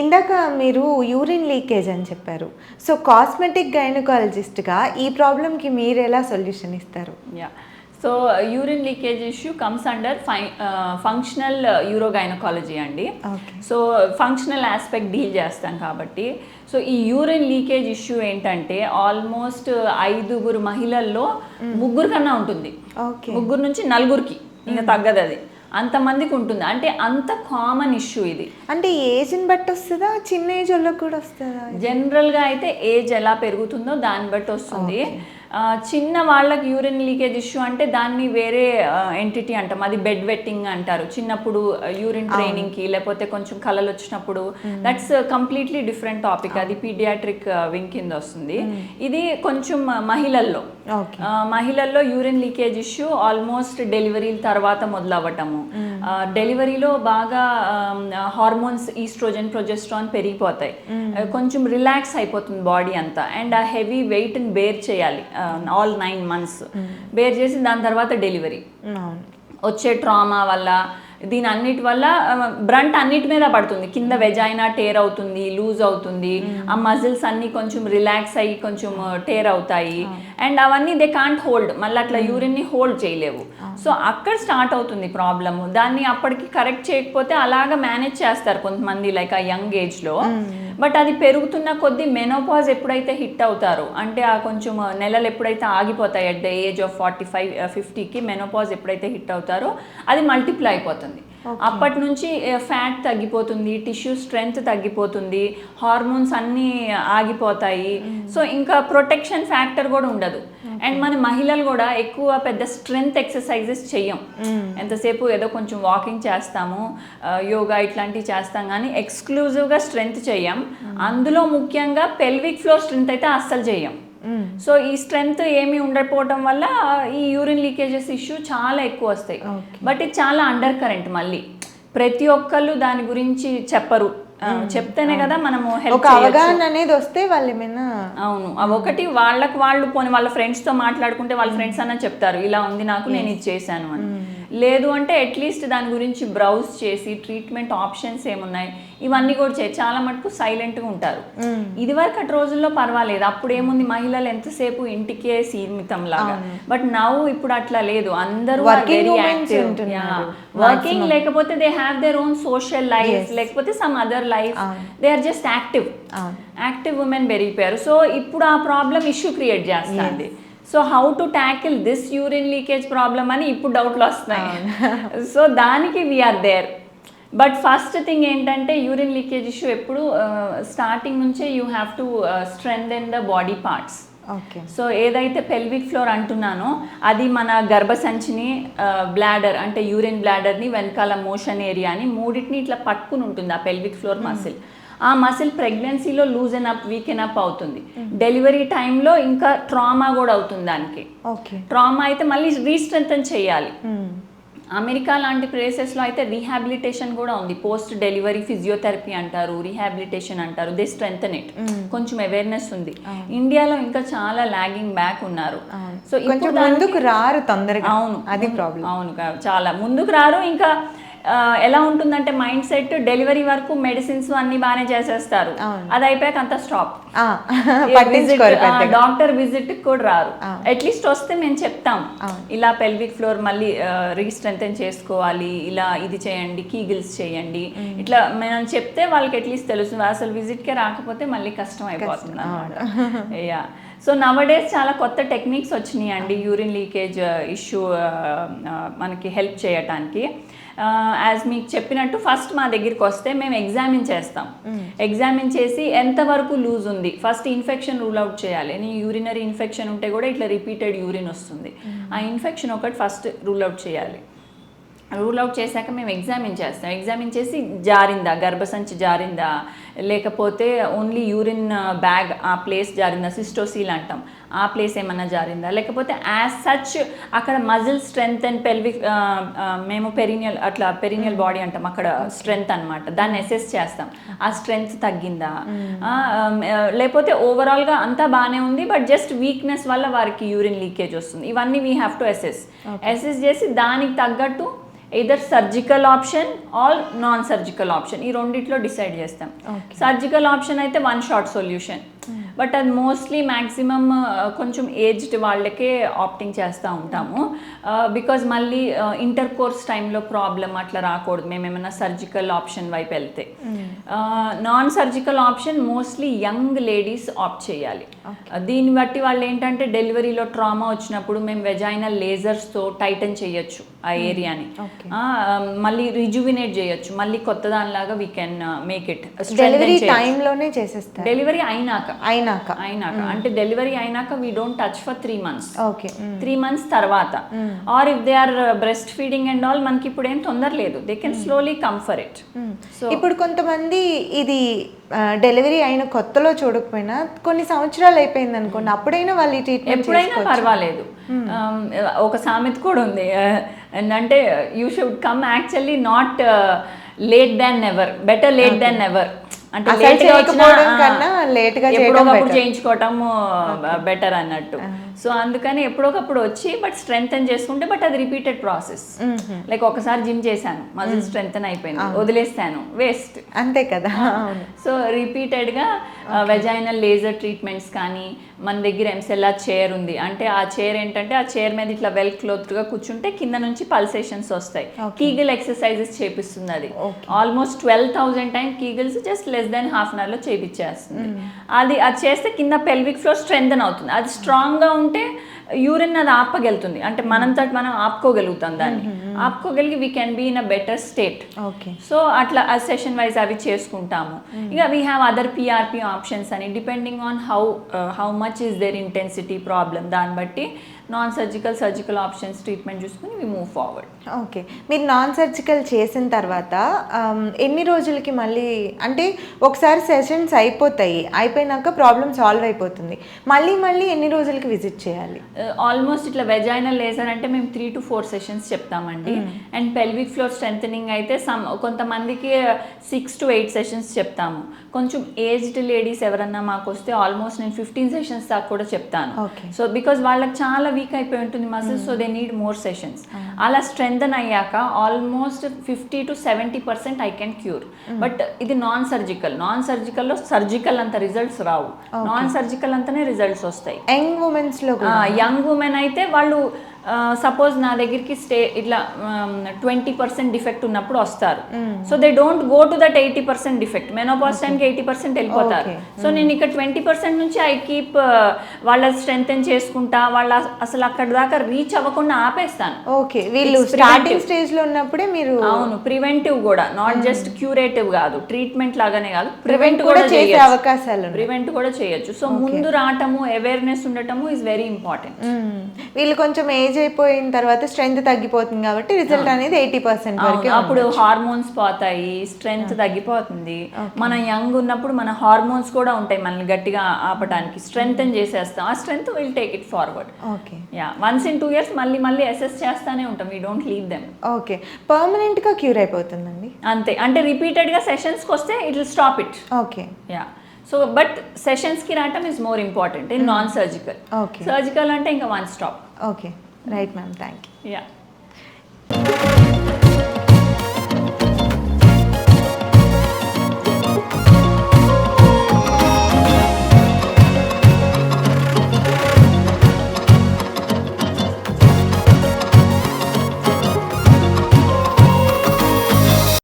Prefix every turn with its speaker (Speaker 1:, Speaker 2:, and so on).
Speaker 1: ఇందాక మీరు urine leakage అని చెప్పారు. సో కాస్మెటిక్ గైనకాలజిస్ట్‌గా ఈ ప్రాబ్లమ్‌కి మీరెలా సొల్యూషన్ ఇస్తారు?
Speaker 2: Yeah! So urine leakage issue comes under functional urogynaecology అండి.
Speaker 1: Okay.
Speaker 2: So functional aspect deal చేస్తాం కాబట్టి, సో ఈ యూరిన్ లీకేజ్ ఇష్యూ ఏంటంటే ఆల్మోస్ట్ 5 మహిళల్లో 3 కన్నా ఉంటుంది.
Speaker 1: ఓకే.
Speaker 2: 3 నుంచి 4కి ఇంకా తగ్గదు అది. అంతమందికి ఉంటుంది. అంటే అంత కామన్ ఇష్యూ ఇది.
Speaker 1: అంటే ఏజ్‌ని బట్టి వస్తదా? చిన్న ఏజ్ వాళ్ళకి కూడా వస్తదా?
Speaker 2: జనరల్గా అయితే ఏజ్ ఎలా పెరుగుతుందో దాన్ని బట్టి వస్తుంది. చిన్న వాళ్ళకి యూరిన్ లీకేజ్ ఇష్యూ అంటే దాన్ని వేరే ఎంటిటీ అంటాం, అది బెడ్ వెట్టింగ్ అంటారు. చిన్నప్పుడు యూరిన్ ట్రైనింగ్కి లేకపోతే కొంచెం కలలు వచ్చినప్పుడు, దట్స్ కంప్లీట్లీ డిఫరెంట్ టాపిక్. అది పీడియాట్రిక్ వింగ్ కింద వస్తుంది. ఇది కొంచెం మహిళల్లో యూరిన్ లీకేజ్ ఇష్యూ ఆల్మోస్ట్ డెలివరీల తర్వాత మొదలవ్వటము. డెలివరీలో బాగా హార్మోన్స్ ఈస్ట్రోజన్ ప్రొజెస్ట్రాన్ పెరిగిపోతాయి, కొంచెం రిలాక్స్ అయిపోతుంది బాడీ అంతా, అండ్ ఆ హెవీ వెయిట్ని బేర్ చేయాలి ఆల్ 9 months. బేర్ చేసి దాని తర్వాత డెలివరీ వచ్చే ట్రామా వల్ల, దీని అన్నిటి వల్ల బ్రంట్ అన్నిటి మీద పడుతుంది. కింద వెజైనా టేర్ అవుతుంది, లూజ్ అవుతుంది, ఆ మజిల్స్ అన్నీ కొంచెం రిలాక్స్ అయ్యి కొంచెం టేర్ అవుతాయి, అండ్ అవన్నీ దే కాంట్ హోల్డ్, మళ్ళీ అట్లా యూరిన్ని హోల్డ్ చేయలేవు. సో అక్కడ స్టార్ట్ అవుతుంది ప్రాబ్లము. దాన్ని అప్పటికి కరెక్ట్ చేయకపోతే అలాగా మేనేజ్ చేస్తారు కొంతమంది, లైక్ ఆ యంగ్ ఏజ్లో. బట్ అది పెరుగుతున్న కొద్దీ మెనోపాజ్ ఎప్పుడైతే హిట్ అవుతారో, అంటే ఆ కొంచెం నెలలు ఎప్పుడైతే ఆగిపోతాయి అట్ ద ఏజ్ ఆఫ్ 45-50కి మెనోపాజ్ ఎప్పుడైతే హిట్ అవుతారో అది మల్టిప్లై అయిపోతుంది. అప్పటి నుంచి ఫ్యాట్ తగ్గిపోతుంది, టిష్యూ స్ట్రెంగ్త్ తగ్గిపోతుంది, హార్మోన్స్ అన్నీ ఆగిపోతాయి. సో ఇంకా ప్రొటెక్షన్ ఫ్యాక్టర్ కూడా ఉండదు. అండ్ మన మహిళలు కూడా ఎక్కువ పెద్ద స్ట్రెంగ్త్ ఎక్సర్సైజెస్ చెయ్యం. ఎంతసేపు ఏదో కొంచెం వాకింగ్ చేస్తాము, యోగా ఇట్లాంటివి చేస్తాం, కానీ ఎక్స్క్లూజివ్గా స్ట్రెంగ్త్ చెయ్యం. అందులో ముఖ్యంగా పెల్విక్ ఫ్లోర్ స్ట్రెంగ్త్ అయితే అస్సలు చెయ్యం. సో ఈ స్ట్రెంగ్త్ ఏమీ ఉండకపోవటం వల్ల ఈ యూరిన్ లీకేజెస్ ఇష్యూ చాలా ఎక్కువ వస్తాయి. బట్ ఇది చాలా అండర్ కరెంట్. మళ్ళీ ప్రతి ఒక్కళ్ళు దాని గురించి చెప్పరు, చెప్తేనే కదా మనము హెల్ప్
Speaker 1: అవగాహన అనేది వస్తే వాళ్ళు ఏమైనా.
Speaker 2: అవును, అవి ఒకటి వాళ్ళకి వాళ్ళు పోనీ వాళ్ళ ఫ్రెండ్స్తో మాట్లాడుకుంటే వాళ్ళ ఫ్రెండ్స్ అన్న చెప్తారు, ఇలా ఉంది నాకు, నేను ఇది చేశాను అని. లేదు అంటే అట్లీస్ట్ దాని గురించి బ్రౌజ్ చేసి ట్రీట్మెంట్ ఆప్షన్స్ ఏమున్నాయి ఇవన్నీ కూడా చాలా మటుకు సైలెంట్గా ఉంటారు. ఇది వరకు అటు రోజుల్లో పర్వాలేదు, అప్పుడు ఏముంది మహిళలు ఎంతసేపు ఇంటికే సీమితం లాగా. బట్ నౌ ఇప్పుడు అట్లా లేదు, అందరూ వెరీ యాక్టివ్, వర్కింగ్, లేకపోతే they have their own social life, లేకపోతే some other life, they are just active women పెరిగిపోయారు. సో ఇప్పుడు ఆ ప్రాబ్లం ఇష్యూ క్రియేట్ చేస్తుంది. So how to tackle this urine leakage problem అని ఇప్పుడు డౌట్లు వస్తున్నాయి. సో దానికి we are there. But first thing ఏంటంటే యూరిన్ లీకేజ్ ఇష్యూ ఎప్పుడు స్టార్టింగ్ నుంచే you have to strengthen the body parts. So ఏదైతే పెల్విక్ ఫ్లోర్ అంటున్నానో అది మన గర్భసంచిని, బ్లాడర్ అంటే యూరిన్ బ్లాడర్ని, వెనకాల మోషన్ ఏరియాని మూడింటిని ఇట్లా పట్టుకుని ఉంటుంది ఆ పెల్విక్ ఫ్లోర్ మసిల్. ఆ మసిల్ ప్రెగ్నెన్సీలో లూజన్ అప్, వీకెన్ అప్ అవుతుంది. డెలివరీ టైంలో ఇంకా ట్రామా కూడా అవుతుంది దానికి. ట్రామా అయితే మళ్ళీ రీస్ట్రెంథన్ చేయాలి. అమెరికా లాంటి ప్లేసెస్లో అయితే రీహాబిలిటేషన్ కూడా ఉంది. పోస్ట్ డెలివరీ ఫిజియోథెరపీ అంటారు, రీహాబిలిటేషన్ అంటారు, దే స్ట్రెంథెన్ ఇట్. కొంచెం అవేర్నెస్ ఉంది. ఇండియాలో ఇంకా చాలా లాగింగ్ బ్యాక్ ఉన్నారు. సో ఇప్పుడు
Speaker 1: ముందుకు రారు తొందరగా.
Speaker 2: అవును,
Speaker 1: అది ప్రాబ్లం.
Speaker 2: అవును, చాలా ముందుకు రారు. ఇంకా ఎలా ఉంటుందంటే మైండ్ సెట్, డెలివరీ వరకు మెడిసిన్స్ అన్ని బాగానే చేసేస్తారు, అది అయిపోయాక అంతా స్టాప్. డాక్టర్ విజిట్ కూడా రారు. అట్లీస్ట్ వస్తే మేము చెప్తాం, ఇలా పెల్విక్ ఫ్లోర్ మళ్ళీ రీస్ట్రెంథెన్ చేసుకోవాలి, ఇలా ఇది చేయండి, కీగిల్స్ చేయండి, ఇట్లా మేము చెప్తే వాళ్ళకి అట్లీస్ట్ తెలుస్తుంది. అసలు విజిట్కే రాకపోతే మళ్ళీ కష్టం అయిపోతుంది అన్నమాట. యా, సో నవడేస్ చాలా కొత్త టెక్నిక్స్ వచ్చినాయి అండి యూరిన్ లీకేజ్ ఇష్యూ మనకి హెల్ప్ చేయటానికి. యాజ్ మీకు చెప్పినట్టు ఫస్ట్ మా దగ్గరికి వస్తే మేము ఎగ్జామిన్ చేస్తాం. ఎగ్జామిన్ చేసి ఎంతవరకు లూజ్ ఉంది, ఫస్ట్ ఇన్ఫెక్షన్ రూల్ అవుట్ చేయాలి. యూరినరీ ఇన్ఫెక్షన్ ఉంటే కూడా ఇట్లా రిపీటెడ్ యూరిన్ వస్తుంది, ఆ ఇన్ఫెక్షన్ ఒకటి ఫస్ట్ రూల్ అవుట్ చేయాలి. రూల్ అవుట్ చేశాక మేము ఎగ్జామిన్ చేస్తాం. ఎగ్జామిన్ చేసి జారిందా, గర్భసంచి జారిందా, లేకపోతే ఓన్లీ యూరిన్ బ్యాగ్ ఆ ప్లేస్ జారిందా, సిస్టోసీల్ అంటాం, ఆ ప్లేస్ ఏమన్నా జారిందా, లేకపోతే యాజ్ సచ్ అక్కడ మజిల్ స్ట్రెంగ్త్ అండ్ పెల్విక్, మేము పెరినియల్ బాడీ అంటాం, అక్కడ స్ట్రెంగ్త్ అనమాట, దాన్ని అసెస్ చేస్తాం. ఆ స్ట్రెంగ్త్ తగ్గిందా, లేకపోతే ఓవరాల్గా అంతా బాగానే ఉంది బట్ జస్ట్ వీక్నెస్ వల్ల వారికి యూరిన్ లీకేజ్ వస్తుంది. ఇవన్నీ వీ హ్యావ్ టు అసెస్ చేసి దానికి తగ్గట్టు either surgical option or non surgical option, ఈ రెండిట్లో డిసైడ్ చేస్తాం. సర్జికల్ ఆప్షన్ అయితే 1 షాట్ సొల్యూషన్, బట్ అది మోస్ట్లీ మ్యాక్సిమమ్ కొంచెం ఏజ్డ్ వాళ్ళకే ఆప్టింగ్ చేస్తూ ఉంటాము. బికాజ్ మళ్ళీ ఇంటర్ కోర్స్ టైంలో ప్రాబ్లం అట్లా రాకూడదు మేము ఏమైనా సర్జికల్ ఆప్షన్ వైపు వెళ్తే. Non surgical option mostly young ladies opt చేయాలి. దీన్ని బట్టి వాళ్ళు ఏంటంటే డెలివరీలో ట్రామా వచ్చినప్పుడు మేము వెజైనల్ లేజర్స్తో టైటన్ చేయొచ్చు ఆ ఏరియాని, మళ్ళీ రిజువినేట్ చేయొచ్చు, మళ్ళీ కొత్త దానిలాగా we can make it.
Speaker 1: Delivery టైంలోనే చేసేస్తారు,
Speaker 2: డెలివరీ అయినాక
Speaker 1: అయినాక
Speaker 2: అంటే డెలివరీ అయినాక we don't touch for 3 months.
Speaker 1: Okay,
Speaker 2: 3 months తర్వాత or if they are breast feeding and all మనకి ఇప్పుడు ఏం తొందర లేదు, they can slowly come for it.
Speaker 1: So ఇప్పుడు కొంతమంది ఇది డెలివరీ అయిన కొత్తలో చూడకపోయినా కొన్ని సంవత్సరాలు అయిపోయింది అనుకోండి, అప్పుడైనా వాళ్ళు ఈ ట్రీట్మెంట్
Speaker 2: ఎప్పుడైనా పర్వాలేదు. ఒక సామెత కూడా ఉంది, అంటే you should come actually not late than never, better late than never. అంటే ఎప్పుడోకప్పుడు చేయించుకోవటం బెటర్ అన్నట్టు. సో అందుకని ఎప్పుడోకప్పుడు వచ్చి బట్ స్ట్రెంగ్తన్ చేసుకుంటే, బట్ అది రిపీటెడ్ ప్రాసెస్. లైక్ ఒకసారి జిమ్ చేశాను, మజిల్ స్ట్రెంగ్తన్ అయిపోయింది, వదిలేస్తాను, వేస్ట్,
Speaker 1: అంతే కదా.
Speaker 2: సో రిపీటెడ్గా వెజైనల్ లేజర్ ట్రీట్మెంట్స్ కానీ, మన దగ్గర ఎంసెల్ఆర్ చైర్ ఉంది, అంటే ఆ చైర్ ఏంటంటే ఆ చైర్ మీద ఇట్లా వెల్ క్లోత్డ్గా కూర్చుంటే కింద నుంచి పల్సేషన్స్ వస్తాయి. కీగిల్ ఎక్సర్సైజెస్ చేపిస్తుంది అది, almost 12,000 times Kegels just less than half an అవర్లో చేపించేస్తుంది. అది చేస్తే కింద పెల్విక్ ఫ్లోర్ స్ట్రెంగ్తన్ అవుతుంది. అది స్ట్రాంగ్గా ఉంటే యూరిన్ అది ఆపగలుగుతుంది, అంటే మనంతో మనం ఆపుకోగలుగుతాం, దాన్ని ఆపుకోగలిగి we can be in a better state. So అట్లా సెషన్ వైజ్ అవి చేసుకుంటాము. ఇక we have other PRP options అని, depending on how much is their intensity problem, దాన్ని బట్టి non surgical, surgical options treatment చూసుకుని వి మూవ్ ఫార్వర్డ్.
Speaker 1: ఓకే, మీరు non surgical చేసిన తర్వాత ఎన్ని రోజులకి మళ్ళీ, అంటే ఒకసారి సెషన్స్ అయిపోయినాక ప్రాబ్లమ్ సాల్వ్ అయిపోతుంది, మళ్ళీ ఎన్ని రోజులకి విజిట్ చేయాలి?
Speaker 2: ఆల్మోస్ట్ ఇట్లా వెజైనల్ లేజర్ అంటే మేము 3 to 4 sessions చెప్తామండి. అండ్ పెల్విక్ ఫ్లోర్ స్ట్రెంథనింగ్ అయితే కొంతమందికి 6 to 8 sessions చెప్తాము. కొంచెం ఏజ్డ్ లేడీస్ ఎవరన్నా మాకు వస్తే ఆల్మోస్ట్ నేను 15 sessions దాకా కూడా చెప్తాను. సో బికాజ్ వాళ్ళకి చాలా వీక్ అయిపోయి ఉంటుంది muscles, so they need more sessions. అలా స్ట్రెంథన్ అయ్యాక almost 50 to 70% I can cure. But ఇది నాన్ సర్జికల్లో సర్జికల్ అంత రిజల్ట్స్ రావు, నాన్ సర్జికల్ అంతనే రిజల్ట్స్ వస్తాయి. యంగ్ ఉమెన్ అయితే వాళ్ళు సపోజ్ నా దగ్గరికి ఇట్లా 20% డిఫెక్ట్ ఉన్నప్పుడు వస్తారు. So they don't go to that 80% defect. Menopause టైంకి 80% వెళ్ళిపోతారు. సో నేను ఇక్కడ 20% నుంచి ఐ కీప్ వాళ్ళ స్ట్రెంగ్తెన్ చేసుకుంటా, వాళ్ళ అసలు అక్కడ దాకా రీచ్ అవ్వకుండా ఆపేస్తాను.
Speaker 1: ఓకే, వీళ్ళు స్టార్టింగ్ స్టేజ్ లో ఉన్నప్పుడే మీరు,
Speaker 2: అవును, ప్రివెంటివ్ కూడా, నాట్ జస్ట్ క్యూరేటివ్ కాదు, ట్రీట్మెంట్ లాగానే కాదు, ప్రివెంట్
Speaker 1: కూడా చేసే అవకాశాలు,
Speaker 2: ప్రివెంట్ కూడా చేయొచ్చు. సో ముందు రావటము, అవేర్నెస్ ఉండటము ఇస్ వెరీ ఇంపార్టెంట్.
Speaker 1: వీళ్ళు కొంచెం ఏజ్ అయిపోయిన తర్వాత స్ట్రెంగ్త్ తగ్గిపోతుంది కాబట్టి రిజల్ట్ అనేది 80% వరకు,
Speaker 2: అప్పుడు హార్మోన్స్ పోతాయి, స్ట్రెంగ్త్ తగ్గిపోతుంది. మనం యంగ్ ఉన్నప్పుడు మన హార్మోన్స్ కూడా ఉంటాయి మనల్ని గట్టిగా ఆపడానికి, స్ట్రెంగ్తన్ చేసేస్తాం, ఆ strength will take it forward.
Speaker 1: Okay,
Speaker 2: yeah, once in 2 years మళ్ళీ అసెస్ చేస్తానే ఉంటాం, we don't leave them.
Speaker 1: Okay, permanent గా క్యూర్ అయిపోతుందండి
Speaker 2: అంతే, అంటే రిపీటెడ్ గా సెషన్స్ కి వస్తే it will stop it.
Speaker 1: Okay,
Speaker 2: yeah. So but సెషన్స్కి రావటం is more important in non surgical. Surgical అంటే ఇంకా 1 stop.
Speaker 1: Okay, right ma'am, thank you.
Speaker 2: Yeah.